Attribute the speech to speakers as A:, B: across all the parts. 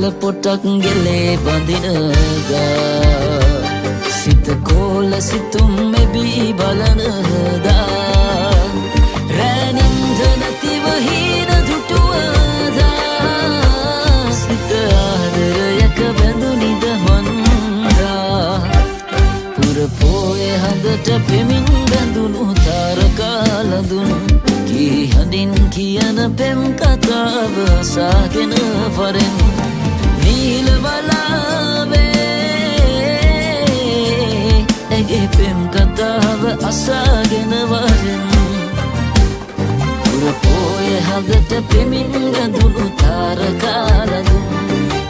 A: කල පොටක් ගෙලේ බඳිනදා සිත කෝල සිතුම් මෙබී බලනදා රැනින්ද නැතිව හීන දුටුවදා සිත ආදරයක බැඳුනිද මන්දා පුරපෝය හඳට පෙමින් බැඳුණු තාරකාලඳුන් කී හඬින් කියන පෙම් කතාව අසාගෙන වරෙන් නීල වලාවේ ඇගේ පෙම් කතාව අසාගෙන වරෙන් පුරපෝය හඳට පෙමින් බැඳුණු තාරකාලඳුන්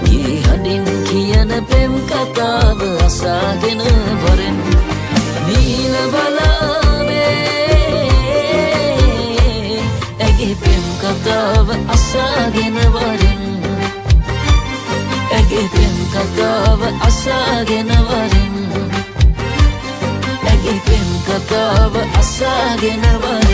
A: කී හඬින් කියන පෙම් කතාව අසාගෙන වරෙන් නීල වලාවේ ඇගේ පෙම් කතාව අසාගෙන වරෙන් ඇගේ පෙම් කතාව අසාගෙන වරෙන් ඇගේ පෙම් කතාව අසාගෙන වරෙන්